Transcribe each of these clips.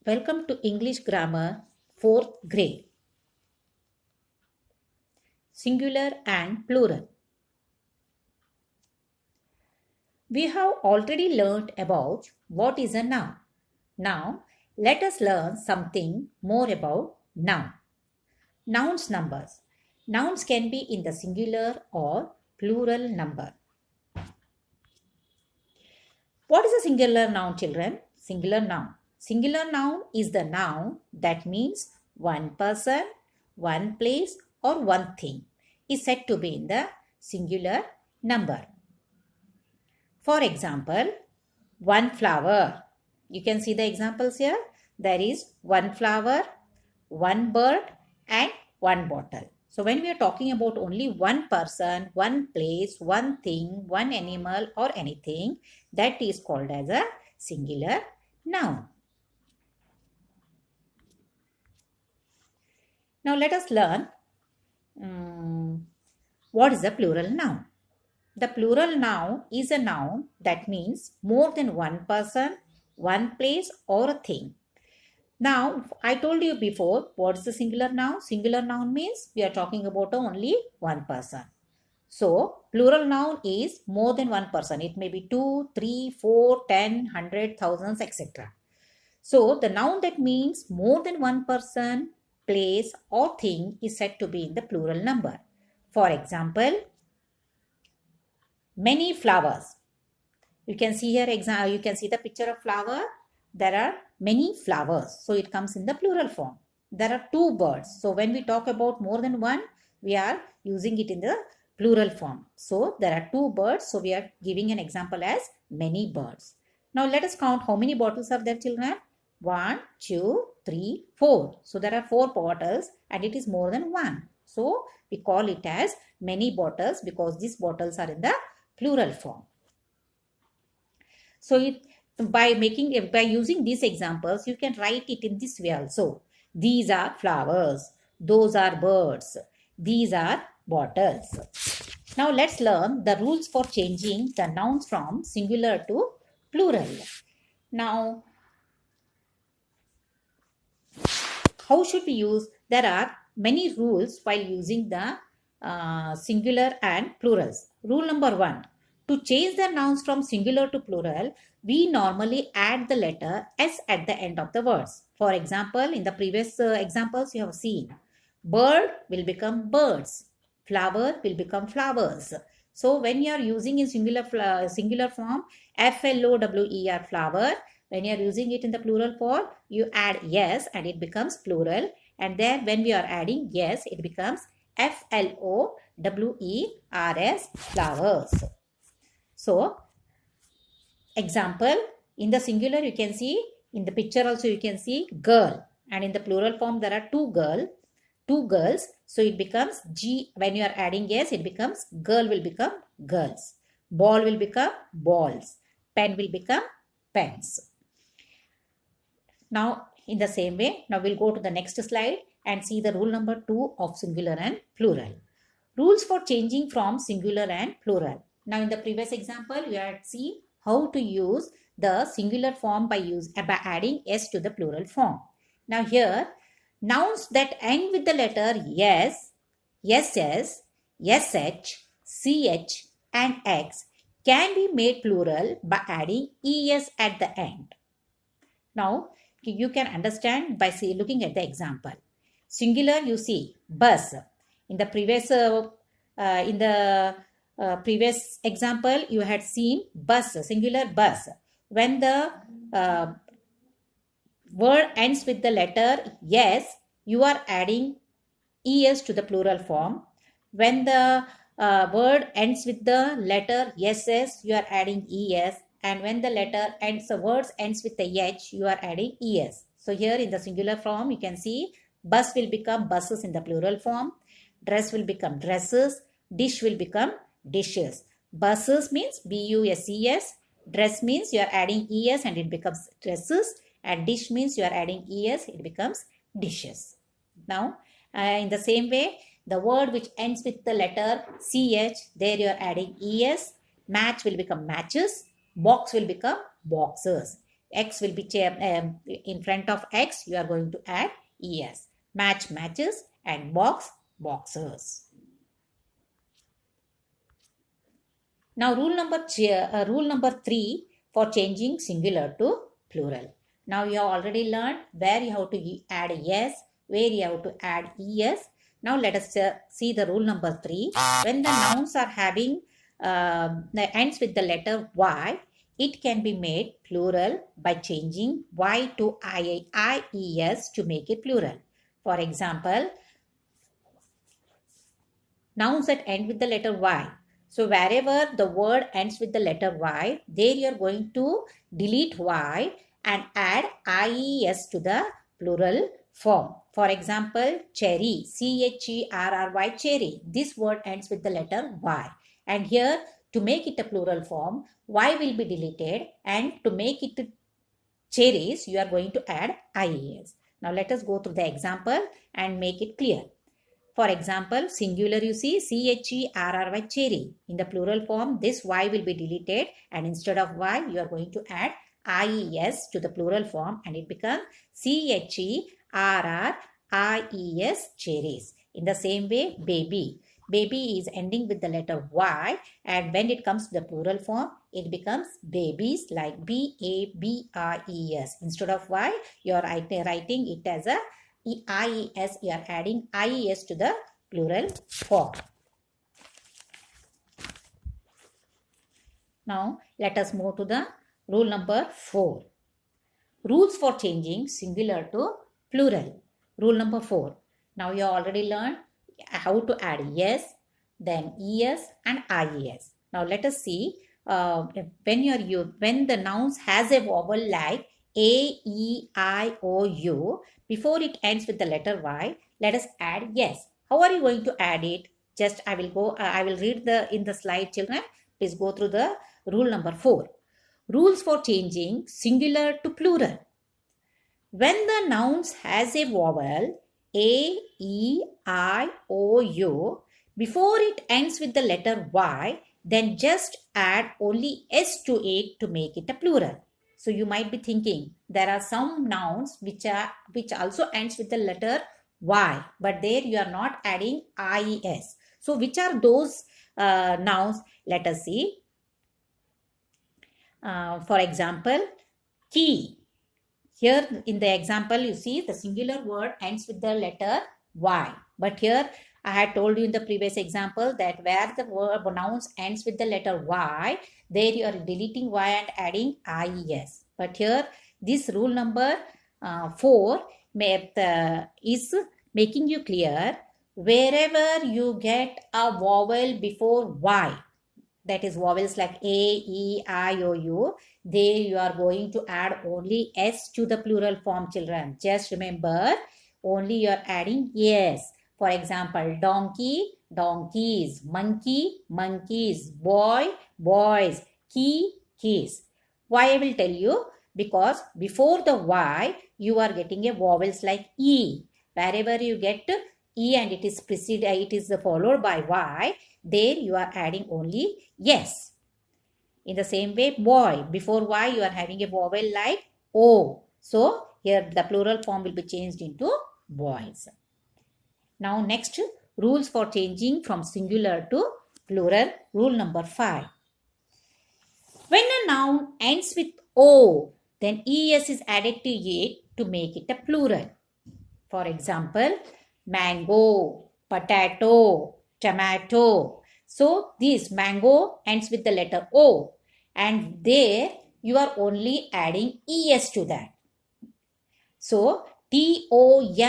Welcome to English Grammar 4th grade. Singular and plural. We have already learned about what is a noun. Now, let us learn something more about noun. Nouns numbers. Nouns can be in the singular or plural number. What is a singular noun, children? Singular noun. Singular noun is the noun that means one person, one place, or one thing is said to be in the singular number. For example, one flower. You can see the examples here. There is one flower, one bird, and one bottle. So when we are talking about only one person, one place, one thing, one animal or anything, that is called as a singular noun. Now let us learn what is a plural noun. The plural noun is a noun that means more than one person, one place or a thing. Now, I told you before, what is the singular noun? Singular noun means we are talking about only one person. So, plural noun is more than one person. It may be 2, 3, 4, 10, 100, thousands, etc. So, the noun that means more than one person, place or thing is said to be in the plural number. For example, many flowers. You can see here, you can see the picture of flower. There are many flowers. So it comes in the plural form. There are two birds. So when we talk about more than one, we are using it in the plural form. So there are two birds. So we are giving an example as many birds. Now let us count how many bottles are there, children. 1, 2, 3, 4. So there are 4 bottles and it is more than one. So we call it as many bottles because these bottles are in the plural form. So by using these examples, you can write it in this way also. These are flowers. Those are birds. These are bottles. Now let's learn the rules for changing the nouns from singular to plural. Now, how should we use? There are many rules while using the singular and plurals. Rule number 1. To change the nouns from singular to plural, we normally add the letter S at the end of the words. For example, in the previous examples you have seen, bird will become birds, flower will become flowers. So when you are using in singular form, FLOWER, flower, when you are using it in the plural form, you add yes and it becomes plural. And then when we are adding yes, it becomes FLOWERS, flowers. So, example, in the singular you can see, in the picture also you can see girl. And in the plural form there are two girls. So it becomes G. When you are adding yes, it becomes girl will become girls. Ball will become balls. Pen will become pens. Now, in the same way, now we'll go to the next slide and see the rule number 2 of singular and plural. Rules for changing from singular and plural. Now, in the previous example, we had seen how to use the singular form by adding S to the plural form. Now, here, nouns that end with the letter yes, SS, SH, CH, and X can be made plural by adding ES at the end. Now, you can understand by looking at the example. Singular, you see bus. In the previous example, you had seen bus, singular bus. When the word ends with the letter yes, you are adding es to the plural form. When the word ends with the letter ss, you are adding es. And when the words ends with the h, you are adding es. So here in the singular form, you can see bus will become buses in the plural form. Dress will become dresses. Dish will become dishes. Buses means B-U-S-E-S. Dress means you are adding es and it becomes dresses. And dish means you are adding es, it becomes dishes. Now, in the same way, the word which ends with the letter ch, there you are adding es. Match will become matches. Box will become boxes. X will be in front of X, you are going to add ES. Match, matches, and box, boxers. Now rule number 3 for changing singular to plural. Now you have already learned where you have to add yes, where you have to add es. Now let us see the rule number 3. When the nouns are having ends with the letter Y, it can be made plural by changing Y to IES to make it plural. For example, nouns that end with the letter Y. So wherever the word ends with the letter Y, there you are going to delete Y and add IES to the plural form. For example, cherry, CHERRY, cherry. This word ends with the letter Y. And here, to make it a plural form, Y will be deleted, and to make it cherries, you are going to add IES. Now let us go through the example and make it clear. For example, singular you see CHERRY, cherry. In the plural form, this Y will be deleted, and instead of Y, you are going to add IES to the plural form, and it becomes CHERRIES, cherries. In the same way, baby. Baby is ending with the letter Y, and when it comes to the plural form, it becomes babies, like BABRES. Instead of Y, you are writing it as a IES. You are adding IES to the plural form. Now let us move to the rule number 4. Rules for changing singular to plural. Rule number 4. Now you have already learned how to add yes, then ES and IES. Now let us see when the nouns has a vowel like A, E, I, O, U, before it ends with the letter Y, let us add yes. How are you going to add it? Just I will read in the slide, children. Please go through the rule number 4. Rules for changing singular to plural. When the nouns has a vowel A, E, I, O, U, before it ends with the letter Y, then just add only S to it to make it a plural. So you might be thinking there are some nouns which also ends with the letter Y, but there you are not adding IES. So which are those nouns? Let us see. For example, key. Here in the example, you see the singular word ends with the letter Y. But here I had told you in the previous example that where the word nouns ends with the letter Y, there you are deleting Y and adding IES. But here this rule number 4 is making you clear, wherever you get a vowel before Y, that is vowels like A, E, I, O, U, there you are going to add only S to the plural form, children. Just remember, only you are adding yes. For example, donkey, donkeys, monkey, monkeys, boy, boys, key, keys. Why I will tell you? Because before the Y, you are getting a vowels like E. Wherever you get E and it is followed by Y, there you are adding only yes. In the same way, boy, before Y you are having a vowel like O. So here the plural form will be changed into boys. Now next, rules for changing from singular to plural. Rule number 5. When a noun ends with O, then ES is added to it to make it a plural. For example, mango, potato, tomato. So this mango ends with the letter O, and there you are only adding ES to that. So TOMATO,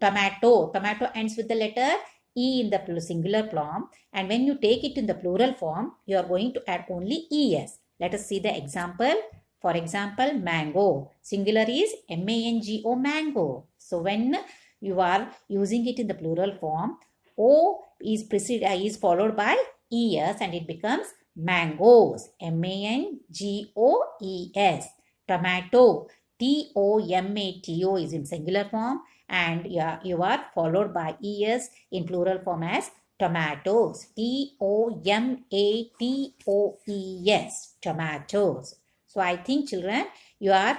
tomato. Tomato ends with the letter E in the singular form, and when you take it in the plural form, you are going to add only ES. Let us see the example. For example, mango. Singular is MANGO, mango. So when you are using it in the plural form, O is followed by ES and it becomes mangoes. MANGOES. Tomato. TOMATO is in singular form, and you are followed by ES in plural form as tomatoes. TOMATOES. Tomatoes. So I think children, you are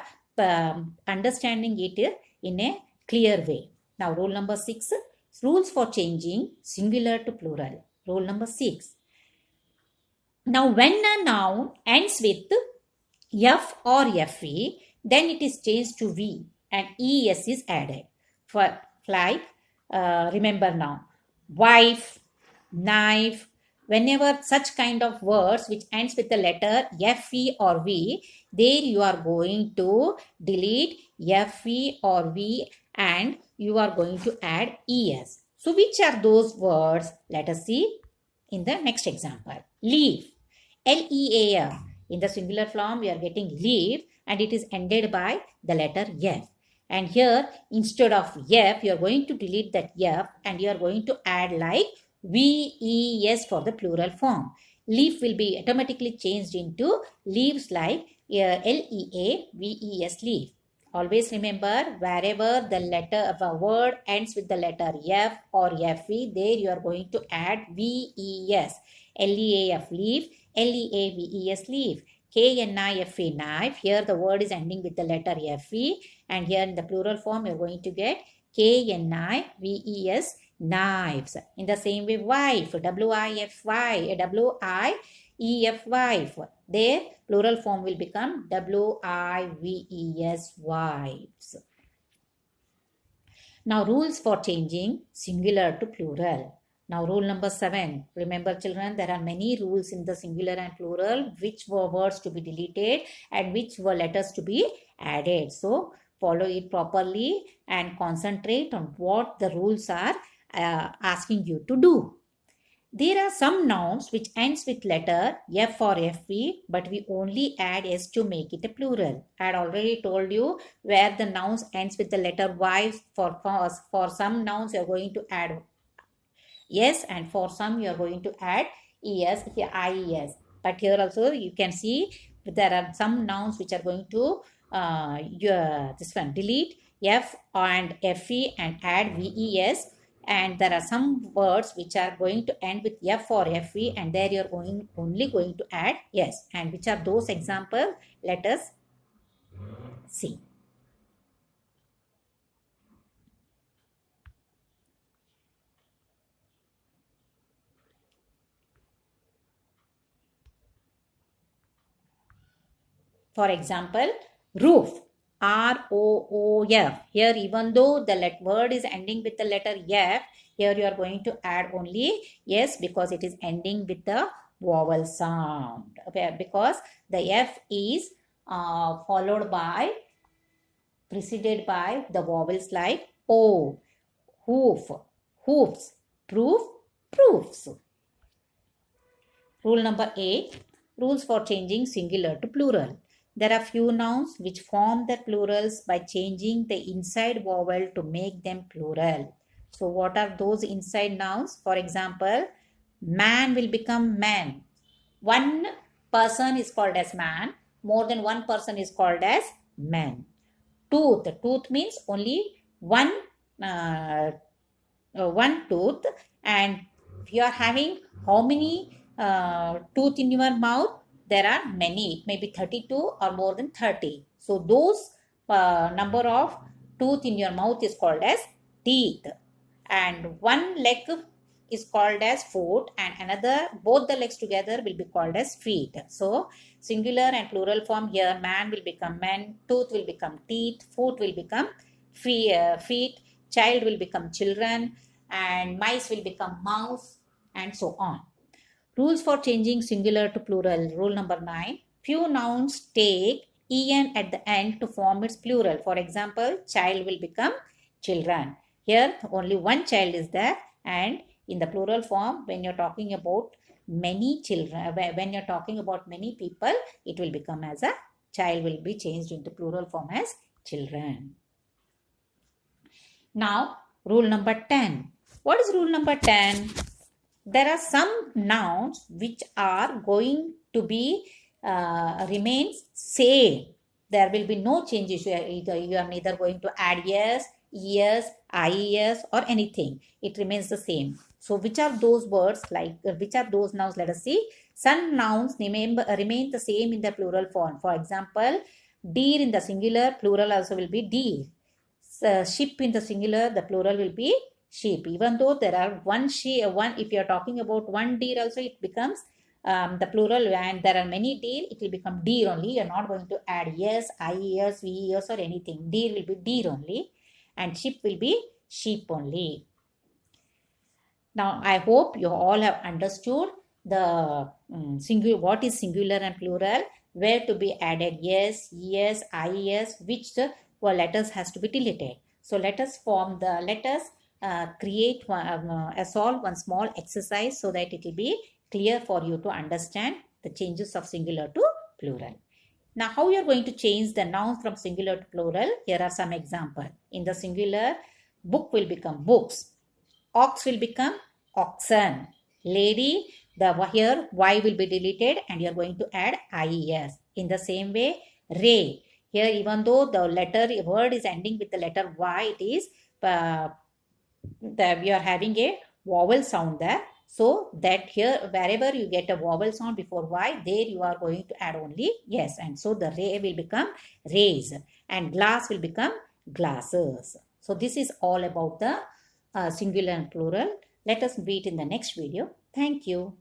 understanding it in a clear way. Now rule number 6, rules for changing singular to plural. Rule number 6. Now when a noun ends with F or FE, then it is changed to V and ES is added. For like, remember now, wife, knife, whenever such kind of words which ends with the letter FE or V, there you are going to delete FE or V and you are going to add ES. So which are those words? Let us see in the next example. Leaf, LEAF. In the singular form, we are getting leaf and it is ended by the letter F. And here, instead of F, you are going to delete that F and you are going to add like VES for the plural form. Leaf will be automatically changed into leaves like LEAVES, leaf. Always remember, wherever the letter of a word ends with the letter F or FE, there you are going to add VES. LEAF, leaf. LEAVES, leaf. KNIFE, knife. Here the word is ending with the letter FE and here in the plural form you are going to get KNIVES, knives. In the same way, wife, WIFY, WIEF, wife. There plural form will become WIVES, wives. Now rules for changing singular to plural. Now rule number 7. Remember children, there are many rules in the singular and plural, which were words to be deleted and which were letters to be added. So follow it properly and concentrate on what the rules are asking you to do. There are some nouns which ends with letter F or FE, but we only add S to make it a plural. I had already told you where the nouns ends with the letter Y. For some nouns you are going to add yes, and for some you are going to add es, ies. But here also you can see there are some nouns which are going to this one delete f and fe and add ves, and there are some words which are going to end with f or fe and there you are only going to add yes. And which are those examples? Let us see. For example, roof, ROOF. Here, even though the word is ending with the letter F, here you are going to add only yes because it is ending with the vowel sound. Okay, because the F is preceded by the vowels like O, hoof, hoofs, proof, proofs. Rule number 8, rules for changing singular to plural. There are few nouns which form their plurals by changing the inside vowel to make them plural. So what are those inside nouns? For example, man will become man. One person is called as man. More than one person is called as man. Tooth. Tooth means only one tooth. And if you are having how many tooth in your mouth? There are many. It may be 32 or more than 30. So those number of tooth in your mouth is called as teeth. And one leg is called as foot and another, both the legs together will be called as feet. So singular and plural form here, man will become man, tooth will become teeth, foot will become feet, child will become children, and mice will become mouse, and so on. Rules for changing singular to plural. Rule number 9. Few nouns take en at the end to form its plural. For example, child will become children. Here only one child is there, and in the plural form, when you're talking about many children, when you're talking about many people, it will become as a child will be changed into plural form as children. Now, rule number 10. What is rule number 10? There are some nouns which are going to be remains same. There will be no changes. You are neither going to add yes, IES or anything. It remains the same. So which are those words, like which are those nouns? Let us see. Some nouns remain the same in the plural form. For example, deer in the singular, plural also will be deer. Ship in the singular, the plural will be sheep. Even though there are one sheep, if you are talking about one deer also, it becomes the plural, and there are many deer, it will become deer only. You are not going to add yes, ies, ves or anything. Deer will be deer only, and sheep will be sheep only. Now, I hope you all have understood the what is singular and plural, where to be added yes, yes, ies, which the letters has to be deleted. So let us solve one small exercise so that it will be clear for you to understand the changes of singular to plural. Now, how you are going to change the noun from singular to plural? Here are some examples. In the singular, book will become books. Ox will become oxen. Lady, the here Y will be deleted and you are going to add IES. In the same way, ray. Here, even though the word is ending with the letter Y, it is we are having a vowel sound there. So that here, wherever you get a vowel sound before Y, there you are going to add only yes. And so the ray will become rays and glass will become glasses. So this is all about the singular and plural. Let us meet in the next video. Thank you.